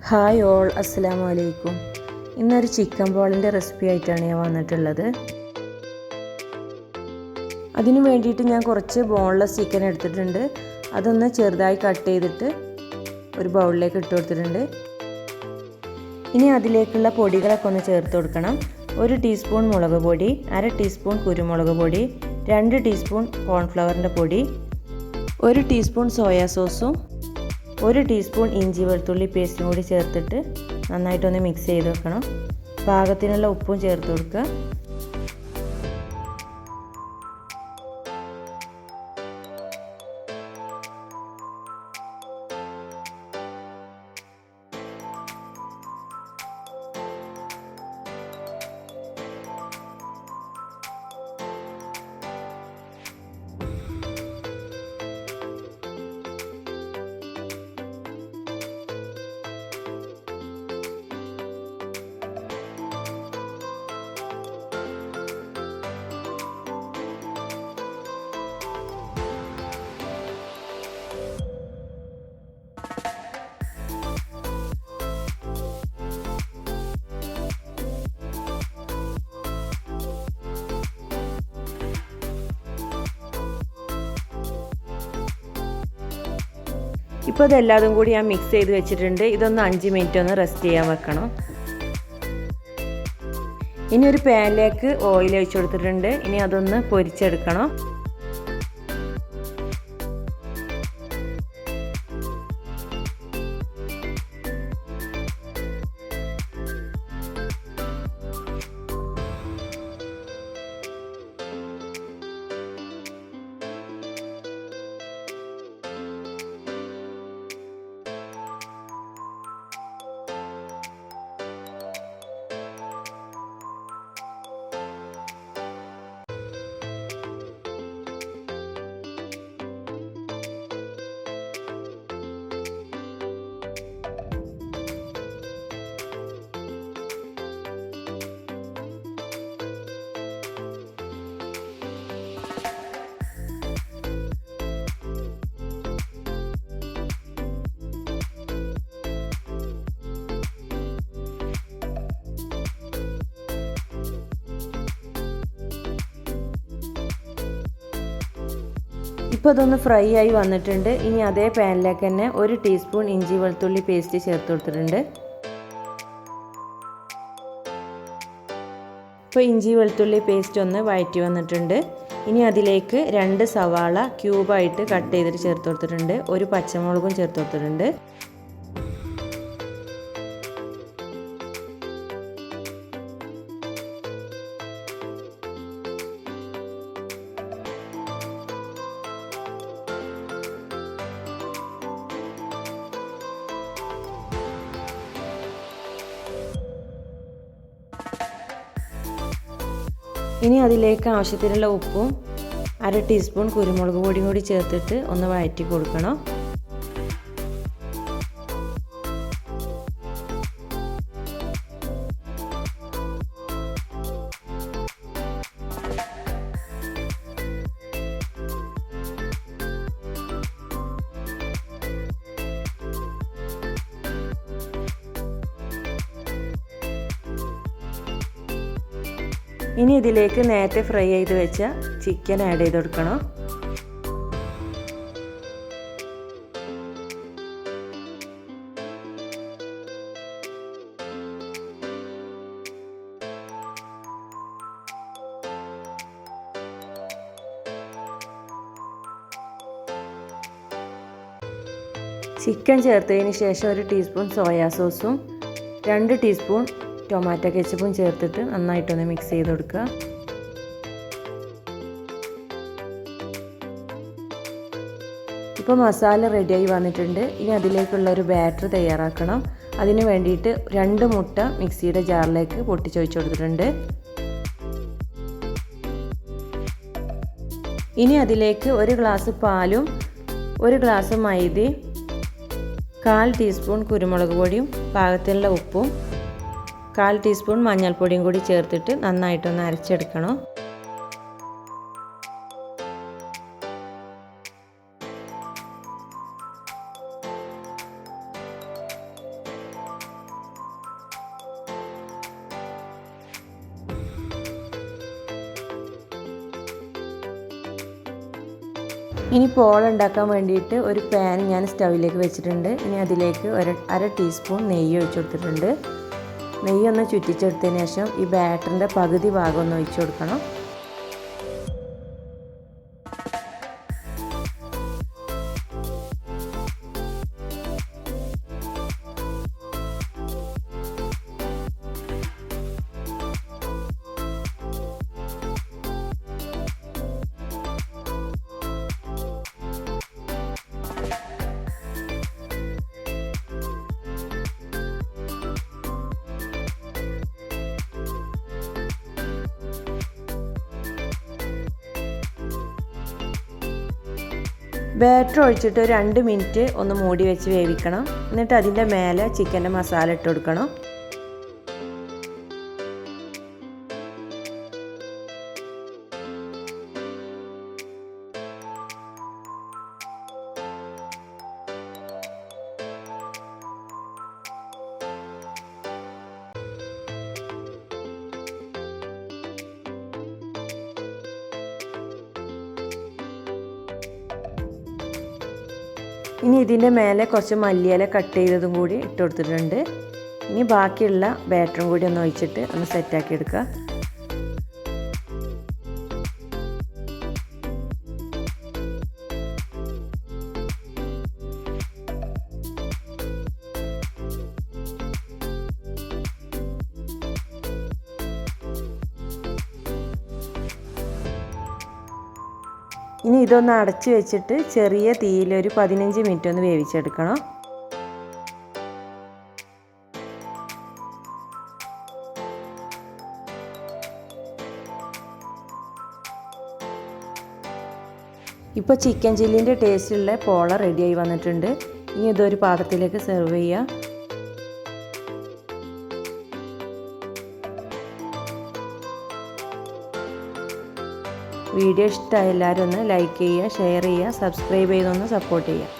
Hi all, അസ്സലാമു അലൈക്കും. ഇന്നൊരു ചിക്കൻ ബോളിൻ്റെ റെസിപ്പി ആയിട്ടാണ് ഞാൻ വന്നിട്ടുള്ളത്. അതിനു വേണ്ടിയിട്ട് ഞാൻ കുറച്ച് ബോൺലെസ് ചിക്കൻ എടുത്തിട്ടുണ്ട്. അതൊന്ന് ചെറുതായി കട്ട് ചെയ്തിട്ട് ഒരു ബൗളിലേക്ക് ഇട്ട് കൊടുത്തിട്ടുണ്ട്. ഇനി അതിലേക്കുള്ള പൊടികളൊക്കെ ഒന്ന് ചേർത്ത് കൊടുക്കണം. 1 ടീസ്പൂൺ മുളക് പൊടി, 1/2 ടീസ്പൂൺ കുരുമുളക് പൊടി, 2 ടീസ്പൂൺ കോൺഫ്ലവറിൻ്റെ പൊടി, 1 ടീസ്പൂൺ സോയാ സോസും 1 ടീസ്പൂൺ ഇഞ്ചി വെളുത്തുള്ളി പേസ്റ്റും കൂടി ചേർത്തിട്ട് നന്നായിട്ടൊന്ന് മിക്സ് ചെയ്ത് വെക്കണം. പാകത്തിനുള്ള ഉപ്പും ചേർത്ത് കൊടുക്കുക. ഇപ്പോൾ ഇതെല്ലാതും കൂടി ഞാൻ മിക്സ് ചെയ്ത് വെച്ചിട്ടുണ്ട്. ഇതൊന്ന് 5 മിനിറ്റ് ഒന്ന് റെസ്റ്റ് ചെയ്യാൻ വെക്കണം. ഇനി ഒരു പാനിലേക്ക് ഓയിൽ ഒഴിച്ച് കൊടുത്തിട്ടുണ്ട്. ഇനി അതൊന്ന് പൊരിച്ചെടുക്കണം. ഇപ്പോൾ ഇതൊന്ന് ഫ്രൈ ആയി വന്നിട്ടുണ്ട്. ഇനി അതേ പാനിലേക്ക് തന്നെ 1 ടീസ്പൂൺ ഇഞ്ചി വെളുത്തുള്ളി പേസ്റ്റ് ചേർത്ത് കൊടുത്തിട്ടുണ്ട്. ഇപ്പോൾ ഇഞ്ചി വെളുത്തുള്ളി പേസ്റ്റ് ഒന്ന് വഴറ്റി വന്നിട്ടുണ്ട്. ഇനി അതിലേക്ക് 2 സവാള ക്യൂബായിട്ട് കട്ട് ചെയ്തിട്ട് ചേർത്ത് കൊടുത്തിട്ടുണ്ട്. 1 പച്ചമുളകും ചേർത്ത് കൊടുത്തിട്ടുണ്ട്. ഇനി അതിലേക്ക് ആവശ്യത്തിനുള്ള ഉപ്പും 1/2 ടീസ്പൂൺ കുരുമുളക് പൊടിയും കൂടി ചേർത്തിട്ട് ഒന്ന് വഴറ്റി കൊടുക്കണം. ഇനി ഇതിലേക്ക് നേരത്തെ ഫ്രൈ ചെയ്ത് വെച്ച ചിക്കൻ ആഡ് ചെയ്ത് കൊടുക്കണം. ചിക്കൻ ചേർത്തതിന് ശേഷം 1 ടീസ്പൂൺ സോയാ സോസും 2 ടീസ്പൂൺ ടൊമാറ്റോ കെച്ചപ്പും ചേർത്തിട്ട് നന്നായിട്ടൊന്ന് മിക്സ് ചെയ്ത് കൊടുക്കുക. ഇപ്പോൾ മസാല റെഡിയായി വന്നിട്ടുണ്ട്. ഇനി അതിലേക്കുള്ള ഒരു ബാറ്റർ തയ്യാറാക്കണം. അതിന് വേണ്ടിയിട്ട് 2 മുട്ട മിക്സിയുടെ ജാറിലേക്ക് പൊട്ടിച്ചൊഴിച്ച് കൊടുത്തിട്ടുണ്ട്. ഇനി അതിലേക്ക് 1 ഗ്ലാസ് പാലും 1 ഗ്ലാസ് മൈദയും 1/4 ടീസ്പൂൺ കുരുമുളക് പൊടിയും പാകത്തിനുള്ള ഉപ്പും 1/4 ടീസ്പൂൺ മഞ്ഞൾപ്പൊടിയും കൂടി ചേർത്തിട്ട് നന്നായിട്ടൊന്ന് അരച്ചെടുക്കണം. ഇനി പോള ഉണ്ടാക്കാൻ വേണ്ടിയിട്ട് ഒരു പാൻ ഞാൻ സ്റ്റൗവിലേക്ക് വെച്ചിട്ടുണ്ട്. ഇനി അതിലേക്ക് അര ടീസ്പൂൺ നെയ്യ് ഒഴിച്ചു കൊടുത്തിട്ടുണ്ട്. നെയ്യൊന്ന് ചുറ്റിച്ചെടുത്തതിന് ശേഷം ഈ ബാറ്ററിൻ്റെ പകുതി ഭാഗം ഒന്ന് ഒഴിച്ചു കൊടുക്കണം. ബാറ്റർ ഒഴിച്ചിട്ട് 2 മിനിറ്റ് ഒന്ന് മൂടി വെച്ച് വേവിക്കണം. എന്നിട്ട് അതിൻ്റെ മേലെ ചിക്കൻ്റെ മസാല ഇട്ട് കൊടുക്കണം. ഇനി ഇതിൻ്റെ മേലെ കുറച്ച് മല്ലിയില കട്ട് ചെയ്തതും കൂടി ഇട്ട് കൊടുത്തിട്ടുണ്ട്. ഇനി ബാക്കിയുള്ള ബാറ്ററും കൂടി ഒന്ന് ഒഴിച്ചിട്ട് ഒന്ന് സെറ്റാക്കി എടുക്കുക. ഇനി ഇതൊന്ന് അടച്ച് വെച്ചിട്ട് ചെറിയ തീയിൽ ഒരു 15 മിനിറ്റ് ഒന്ന് വേവിച്ചെടുക്കണം. ഇപ്പോൾ ചിക്കൻ ചില്ലിൻ്റെ ടേസ്റ്റുള്ള പോള റെഡിയായി വന്നിട്ടുണ്ട്. ഇനി ഇതൊരു പാത്രത്തിലേക്ക് സെർവ് ചെയ്യുക. വീഡിയോ ഇഷ്ടമായ എല്ലാവരും ഒന്ന് ലൈക്ക് ചെയ്യുക, ഷെയർ ചെയ്യുക, സബ്സ്ക്രൈബ് ചെയ്തൊന്ന് സപ്പോർട്ട് ചെയ്യുക.